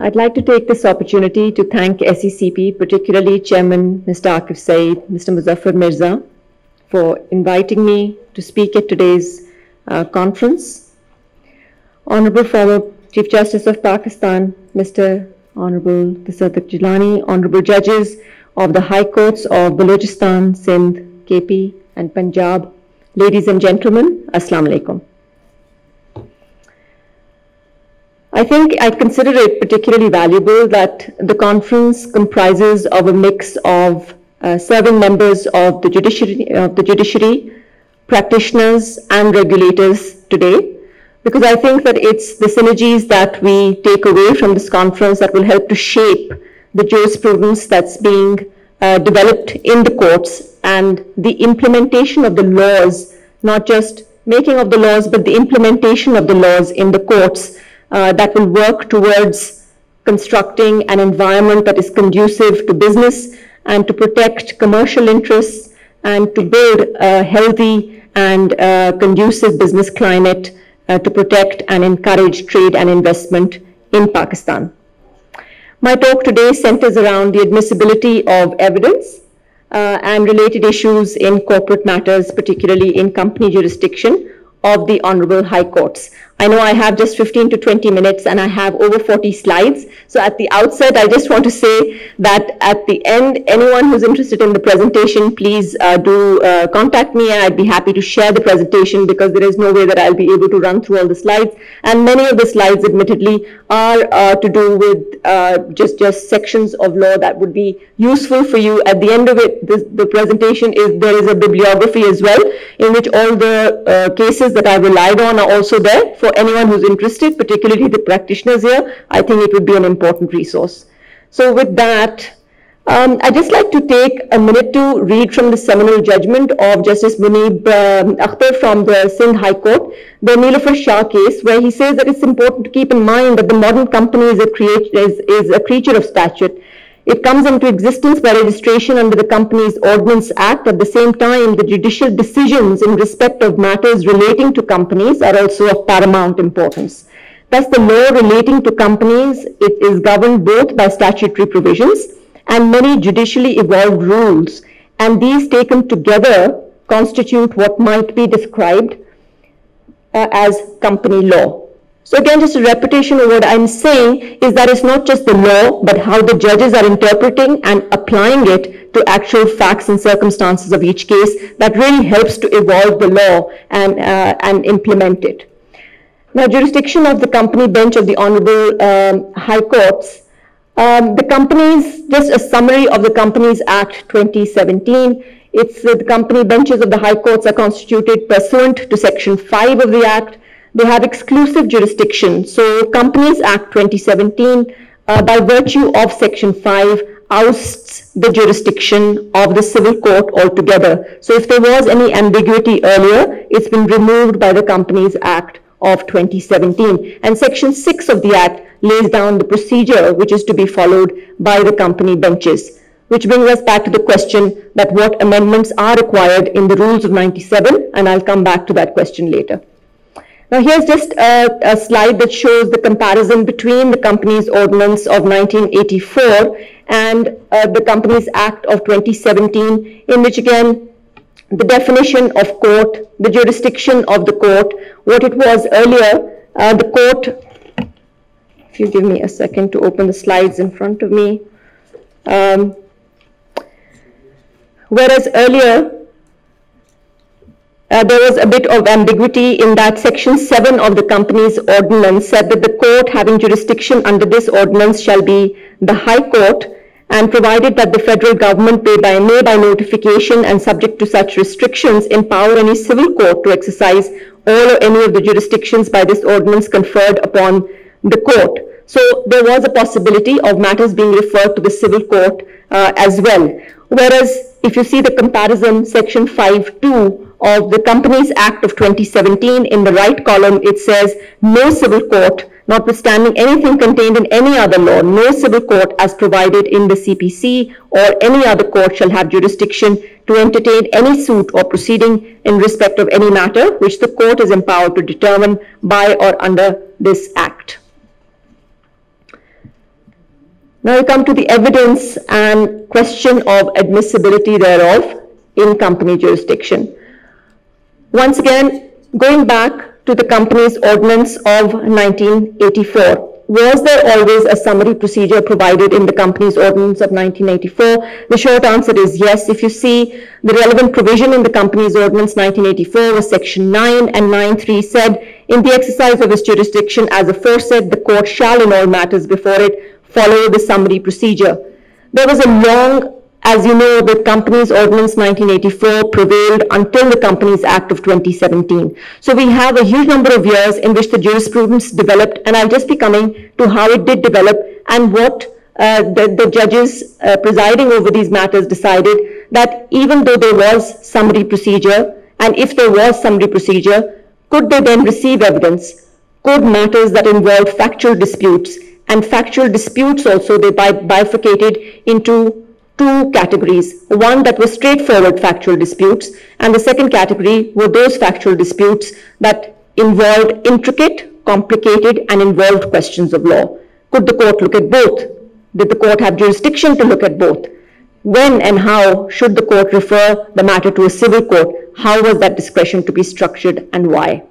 I'd like to take this opportunity to thank SECP, particularly Chairman Mr. Akif Saeed, Mr. Muzaffar Mirza, for inviting me to speak at today's conference. Honorable former Chief Justice of Pakistan, Mr. Honorable Tasadduq Jilani, Honorable Judges of the High Courts of Balochistan, Sindh, KP and Punjab, ladies and gentlemen, Assalamu alaikum. I think I consider it particularly valuable that the conference comprises of a mix of serving members of the judiciary, practitioners and regulators today, because I think that it's the synergies that we take away from this conference that will help to shape the jurisprudence that's being developed in the courts and the implementation of the laws, not just making of the laws, but the implementation of the laws in the courts that will work towards constructing an environment that is conducive to business and to protect commercial interests and to build a healthy and conducive business climate to protect and encourage trade and investment in Pakistan. My talk today centers around the admissibility of evidence and related issues in corporate matters, particularly in company jurisdiction of the Honorable High Courts. I know I have just 15 to 20 minutes and I have over 40 slides. So at the outset, I just want to say that at the end, anyone who's interested in the presentation, please do contact me and I'd be happy to share the presentation, because there is no way that I'll be able to run through all the slides. And many of the slides, admittedly, are to do with just sections of law that would be useful for you. At the end of it, the presentation there is a bibliography as well, in which all the cases that I relied on are also there for anyone who's interested, particularly the practitioners here. I think it would be an important resource. So with that, I'd just like to take a minute to read from the seminal judgment of Justice Munib Akhtar from the Sindh High Court, the Neelufar Shah case, where he says that it's important to keep in mind that the modern company is a creature of statute. It comes into existence by registration under the Companies Ordinance Act. At the same time, the judicial decisions in respect of matters relating to companies are also of paramount importance. Thus, the law relating to companies, it is governed both by statutory provisions and many judicially evolved rules, and these taken together constitute what might be described as company law. So again, just a repetition of what I'm saying is that it's not just the law, but how the judges are interpreting and applying it to actual facts and circumstances of each case that really helps to evolve the law and implement it. Now, jurisdiction of the company bench of the Honorable High Courts. The companies, just a summary of the Companies Act 2017. It's the company benches of the High Courts are constituted pursuant to Section 5 of the Act. They have exclusive jurisdiction. So Companies Act 2017, by virtue of Section 5, ousts the jurisdiction of the civil court altogether. So if there was any ambiguity earlier, it's been removed by the Companies Act of 2017. And Section 6 of the Act lays down the procedure which is to be followed by the company benches, which brings us back to the question that what amendments are required in the Rules of 97, and I'll come back to that question later. Now, here's just a slide that shows the comparison between the Companies Ordinance of 1984 and the Companies Act of 2017, in which again, the definition of court, the jurisdiction of the court, what it was earlier, the court, if you give me a second to open the slides in front of me, whereas earlier, there was a bit of ambiguity in that Section 7 of the Companies Ordinance said that the court having jurisdiction under this ordinance shall be the High Court, and provided that the federal government may by notification and subject to such restrictions empower any civil court to exercise all or any of the jurisdictions by this ordinance conferred upon the court. So there was a possibility of matters being referred to the civil court as well. Whereas if you see the comparison, Section 5.2 of the Companies Act of 2017, in the right column, it says no civil court, notwithstanding anything contained in any other law, no civil court as provided in the CPC or any other court shall have jurisdiction to entertain any suit or proceeding in respect of any matter which the court is empowered to determine by or under this act. Now we come to the evidence and question of admissibility thereof in company jurisdiction. Once again, going back to the Companies Ordinance of 1984, was there always a summary procedure provided in the Companies Ordinance of 1984? The short answer is yes. If you see, the relevant provision in the Companies Ordinance 1984 was Section 9, and 9.3 said, in the exercise of its jurisdiction as aforesaid, the court shall in all matters before it follow the summary procedure. There was a long, as you know, the Companies Ordinance 1984 prevailed until the Companies Act of 2017. So we have a huge number of years in which the jurisprudence developed, and I'll just be coming to how it did develop and what the judges presiding over these matters decided, that even though there was summary procedure, and if there was summary procedure, could they then receive evidence? Could matters that involved factual disputes, and factual disputes also, they bifurcated into two categories. One that was straightforward factual disputes, and the second category were those factual disputes that involved intricate, complicated, and involved questions of law. Could the court look at both? Did the court have jurisdiction to look at both? When and how should the court refer the matter to a civil court? How was that discretion to be structured and why?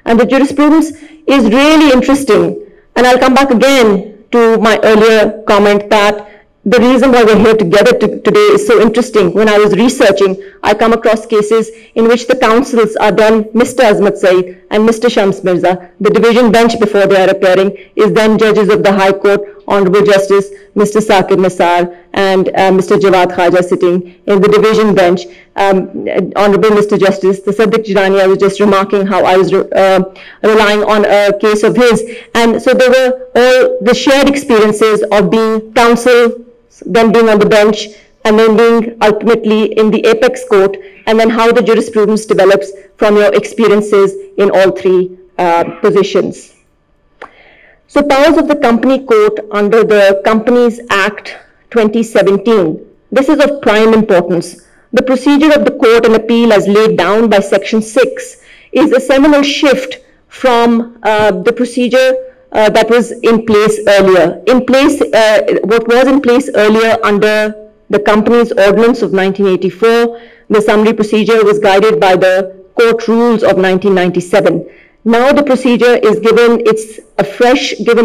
And the jurisprudence is really interesting. And I'll come back again to my earlier comment that the reason why we're here together today is so interesting. When I was researching, I come across cases in which the counsels are then Mr. Azmat Saeed and Mr. Shams Mirza. The division bench before they are appearing is then judges of the High Court, Honorable Justice Mr. Saqib Nisar and Mr. Jawad Khaja sitting in the division bench. Honorable Mr. Justice, the Sadiq Jirani, I was just remarking how I was relying on a case of his. And so there were all the shared experiences of being counsel, then being on the bench, and then being ultimately in the apex court, and then how the jurisprudence develops from your experiences in all three positions. So powers of the Company Court under the Companies Act 2017. This is of prime importance. The procedure of the court and appeal as laid down by Section 6 is a seminal shift from the procedure that was in place earlier. What was in place earlier under the Companies Ordinance of 1984, the summary procedure was guided by the court rules of 1997. Now the procedure is given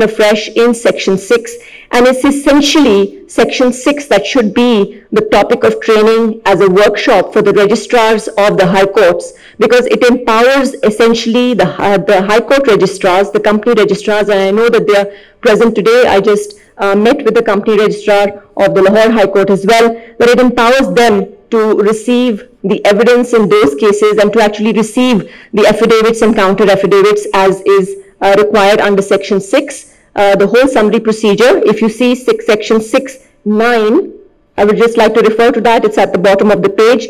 afresh in Section 6, and it's essentially Section 6 that should be the topic of training as a workshop for the registrars of the High Courts, because it empowers essentially the High Court registrars, the company registrars, and I know that they are present today. I just met with the company registrar of the Lahore High Court as well, that it empowers them to receive the evidence in those cases and to actually receive the affidavits and counter affidavits as is required under Section 6. The whole summary procedure, if you see Section 6.9, I would just like to refer to that, it's at the bottom of the page,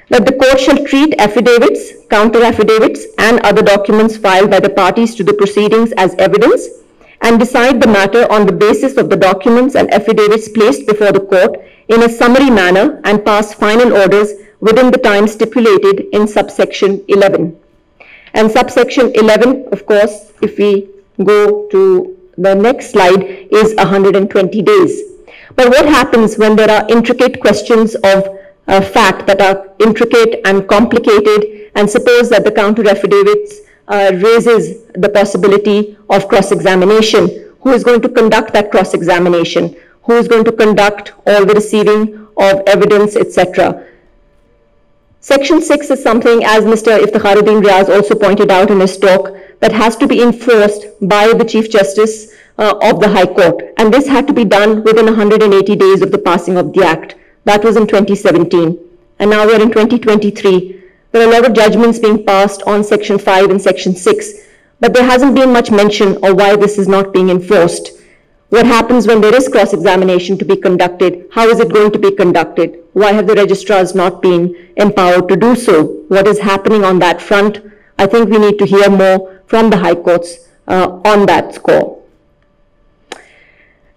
that the court shall treat affidavits, counter affidavits, and other documents filed by the parties to the proceedings as evidence, and decide the matter on the basis of the documents and affidavits placed before the court in a summary manner and pass final orders within the time stipulated in subsection 11. And subsection 11, of course, if we go to the next slide, is 120 days. But what happens when there are intricate questions of fact that are intricate and complicated, and suppose that the counter affidavits raises the possibility of cross-examination? Who is going to conduct that cross-examination? Who is going to conduct all the receiving of evidence, etc.? Section 6 is something, as Mr. Iftikharuddin Riaz also pointed out in his talk, that has to be enforced by the Chief Justice of the High Court. And this had to be done within 180 days of the passing of the Act. That was in 2017. And now we're in 2023. There are a lot of judgments being passed on Section 5 and Section 6, but there hasn't been much mention of why this is not being enforced. What happens when there is cross-examination to be conducted? How is it going to be conducted? Why have the registrars not been empowered to do so? What is happening on that front? I think we need to hear more from the High Courts on that score.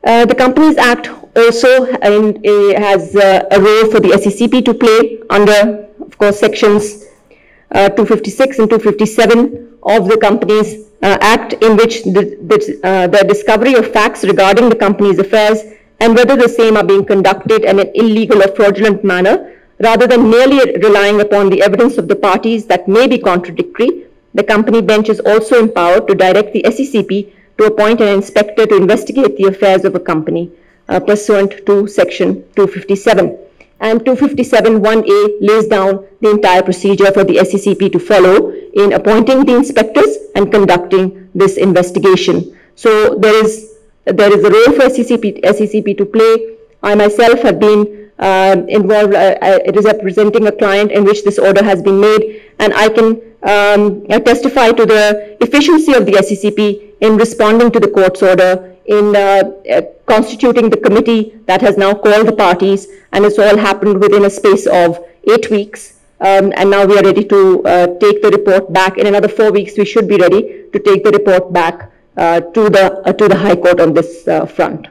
The Companies Act also has a role for the SECP to play under, of course, Sections 256 and 257 of the Companies Act, in which the discovery of facts regarding the company's affairs and whether the same are being conducted in an illegal or fraudulent manner, rather than merely relying upon the evidence of the parties that may be contradictory. The company bench is also empowered to direct the SECP to appoint an inspector to investigate the affairs of a company, pursuant to Section 257. And 257(1)(a) lays down the entire procedure for the SECP to follow in appointing the inspectors and conducting this investigation. So there is a role for SECP to play. I myself have been involved, it is representing a client in which this order has been made, and I can testify to the efficiency of the SECP in responding to the court's order, in constituting the committee that has now called the parties, and it's all happened within a space of 8 weeks. And now we are ready to take the report back. In another 4 weeks, we should be ready to take the report back to the High Court on this front.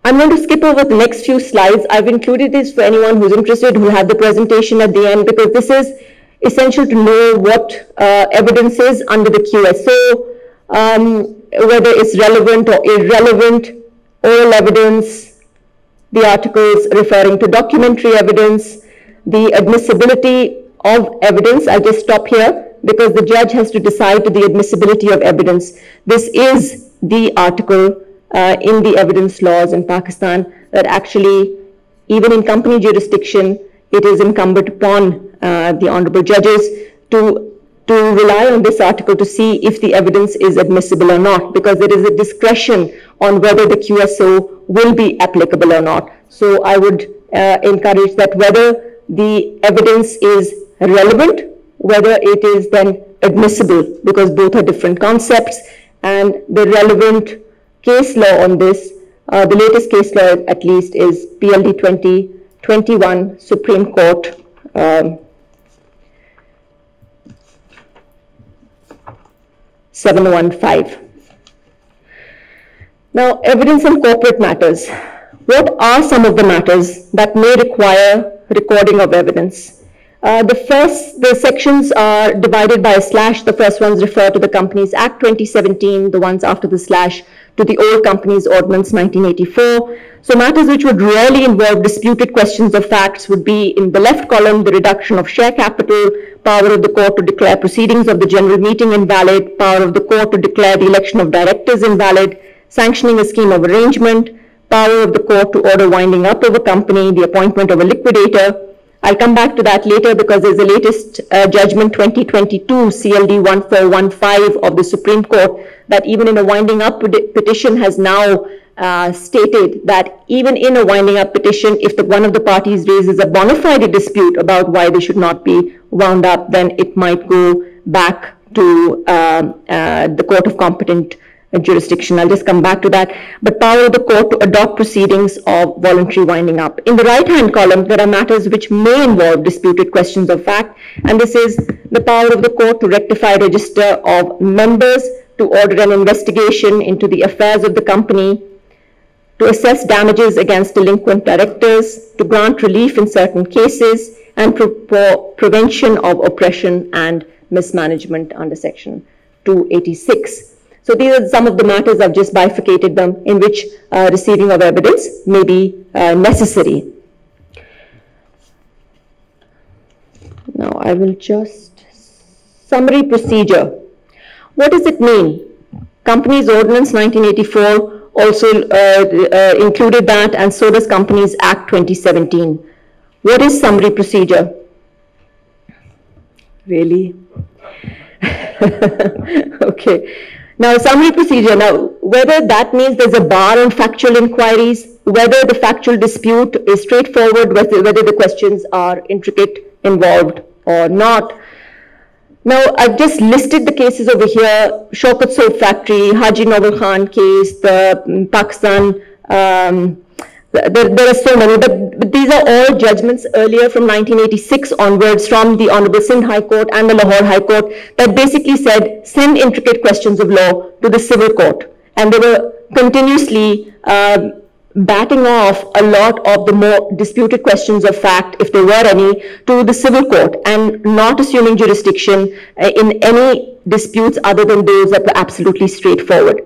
I'm going to skip over the next few slides. I've included this for anyone who's interested, who have the presentation at the end, because this is essential to know what evidence is under the QSO, whether it's relevant or irrelevant, oral evidence, the articles referring to documentary evidence, the admissibility of evidence. I'll just stop here because the judge has to decide the admissibility of evidence. This is the article in the evidence laws in Pakistan that actually, even in company jurisdiction, it is incumbent upon the honorable judges to rely on this article to see if the evidence is admissible or not, because there is a discretion on whether the QSO will be applicable or not. So I would encourage that whether the evidence is relevant, whether it is then admissible, because both are different concepts, and the relevant case law on this, the latest case law at least, is PLD 2021 Supreme Court 715. Now, evidence in corporate matters. What are some of the matters that may require recording of evidence? The sections are divided by a slash. The first ones refer to the Companies Act 2017, the ones after the slash to the Old Companies Ordinance 1984. So matters which would rarely involve disputed questions of facts would be, in the left column, the reduction of share capital, power of the court to declare proceedings of the general meeting invalid, power of the court to declare the election of directors invalid, sanctioning a scheme of arrangement, power of the court to order winding up of a company, the appointment of a liquidator. I'll come back to that later because there's a latest judgment 2022 CLD 1415 of the Supreme Court that even in a winding up petition has now stated that even in a winding up petition, if one of the parties raises a bona fide dispute about why they should not be wound up, then it might go back to the court of competent jurisdiction. I'll just come back to that. But power of the court to adopt proceedings of voluntary winding up. In the right-hand column, there are matters which may involve disputed questions of fact, and this is the power of the court to rectify register of members, to order an investigation into the affairs of the company, to assess damages against delinquent directors, to grant relief in certain cases, and for prevention of oppression and mismanagement under Section 286. So these are some of the matters. I've just bifurcated them in which receiving of evidence may be necessary. Now I will just summary procedure. What does it mean? Companies Ordinance 1984 also included that, and so does Companies Act 2017. What is summary procedure? Really? Okay. Now, summary procedure. Now, whether that means there's a bar on factual inquiries, whether the factual dispute is straightforward, whether the questions are intricate, involved, or not. Now, I've just listed the cases over here: Shaukat Soap Factory, Haji Nawal Khan case, the Pakistan. There are so many, but these are all judgments earlier from 1986 onwards from the Honorable Sindh High Court and the Lahore High Court that basically said, send intricate questions of law to the civil court. And they were continuously batting off a lot of the more disputed questions of fact, if there were any, to the civil court, and not assuming jurisdiction in any disputes other than those that were absolutely straightforward.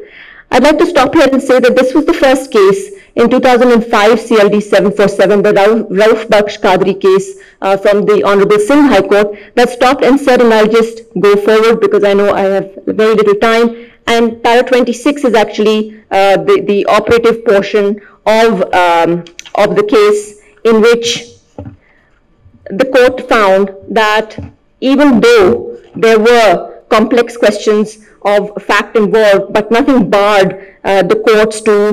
I'd like to stop here and say that this was the first case in 2005 CLD 747, the Rauf Baksh Qadri case from the Honorable Singh High Court, that stopped and said, and I'll just go forward because I know I have very little time, and para 26 is actually the operative portion of the case, in which the court found that even though there were complex questions of fact involved, but nothing barred the courts to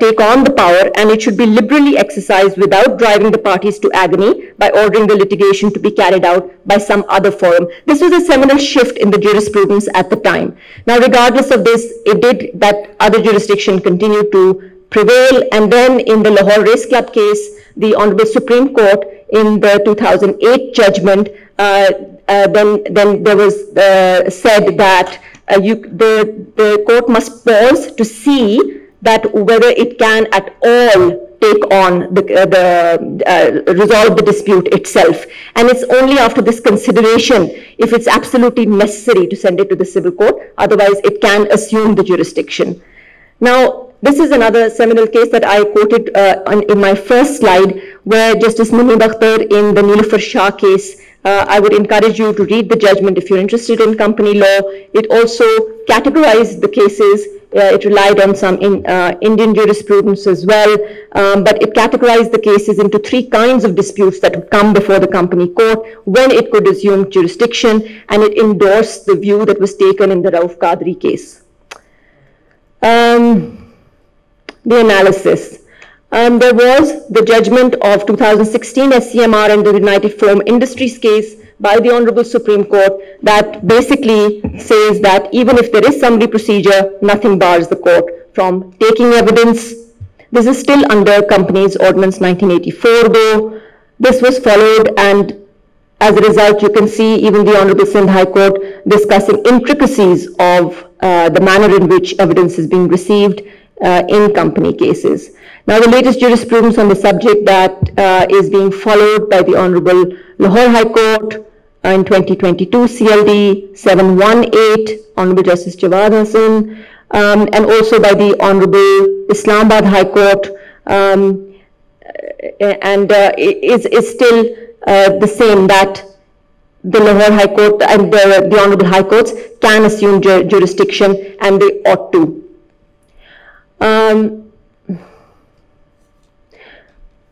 take on the power, and it should be liberally exercised without driving the parties to agony by ordering the litigation to be carried out by some other forum. This was a seminal shift in the jurisprudence at the time. Now, regardless of this, it did that other jurisdiction continued to prevail, and then in the Lahore Race Club case, the Honorable Supreme Court in the 2008 judgment then there was said that the court must pause to see that whether it can at all take on resolve the dispute itself. And it's only after this consideration, if it's absolutely necessary, to send it to the civil court. Otherwise, it can assume the jurisdiction. Now, this is another seminal case that I quoted in my first slide, where Justice Munib Akhtar in the Nilufar Shah case, I would encourage you to read the judgment if you're interested in company law. It also categorized the cases. It relied on some Indian jurisprudence as well, but it categorized the cases into three kinds of disputes that would come before the company court, when it could assume jurisdiction, and it endorsed the view that was taken in the Rauf Qadri case. The analysis. There was the judgment of 2016 SCMR and the United Foam Industries case by the Honorable Supreme Court that basically says that even if there is summary procedure, nothing bars the court from taking evidence. This is still under Companies Ordinance 1984 though. This was followed, and as a result, you can see even the Honorable Sindh High Court discussing intricacies of the manner in which evidence is being received in company cases. Now, the latest jurisprudence on the subject that is being followed by the Honorable Lahore High Court in 2022 CLD 718, Honorable Justice Jawad Hassan, and also by the Honorable Islamabad High Court, and is still the same, that the Lahore High Court and the Honorable High Courts can assume jurisdiction, and they ought to.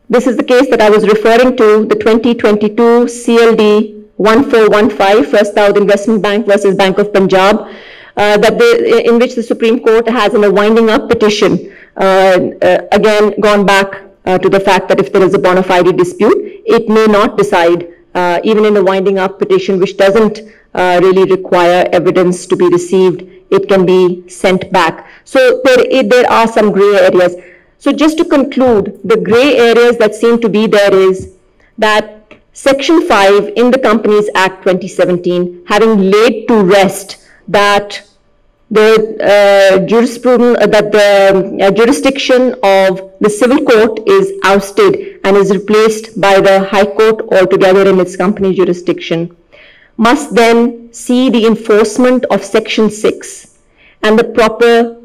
This is the case that I was referring to, the 2022 CLD 1415, First Saud Investment Bank versus Bank of Punjab, in which the Supreme Court has in a winding up petition, again gone back to the fact that if there is a bona fide dispute, it may not decide, even in a winding up petition which doesn't really require evidence to be received, it can be sent back. So there are some gray areas. So just to conclude, the gray areas that seem to be there is that Section 5 in the Companies Act 2017, having laid to rest that the jurisdiction of the civil court is ousted and is replaced by the High Court altogether in its company jurisdiction, must then see the enforcement of Section 6 and the proper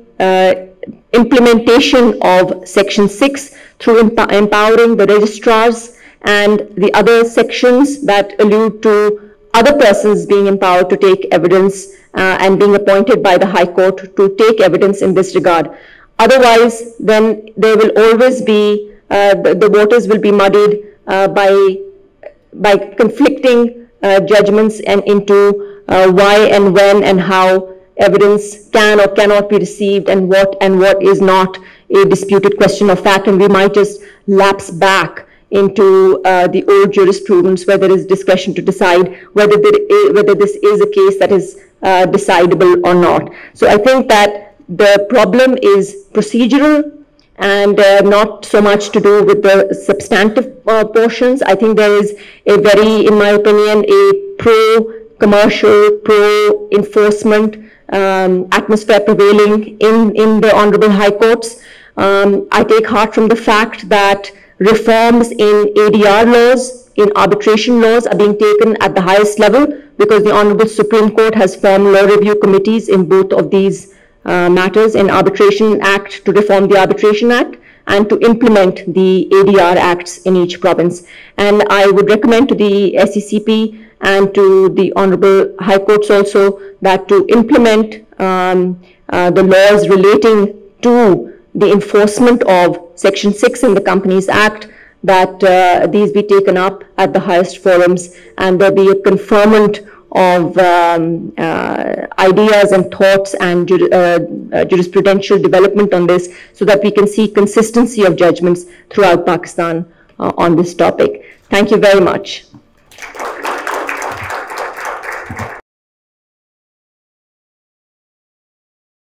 implementation of Section 6 through empowering the registrars and the other sections that allude to other persons being empowered to take evidence and being appointed by the High Court to take evidence in this regard. Otherwise, then there will always be, the waters will be muddied by conflicting judgments and into why and when and how evidence can or cannot be received, and what is not a disputed question of fact, and we might just lapse back into the old jurisprudence where there is discretion to decide whether this is a case that is decidable or not. So I think that the problem is procedural and not so much to do with the substantive portions. I think there is a very, in my opinion, a pro-commercial, pro-enforcement atmosphere prevailing in the Honorable High Courts. I take heart from the fact that reforms in ADR laws, in arbitration laws are being taken at the highest level, because the Honorable Supreme Court has formed law review committees in both of these matters in Arbitration Act to reform the Arbitration Act and to implement the ADR acts in each province. And I would recommend to the SECP and to the Honorable High Courts also that to implement the laws relating to the enforcement of Section 6 in the Companies Act, that these be taken up at the highest forums and there be a conferment of ideas and thoughts and jurisprudential development on this, so that we can see consistency of judgments throughout Pakistan on this topic. Thank you very much.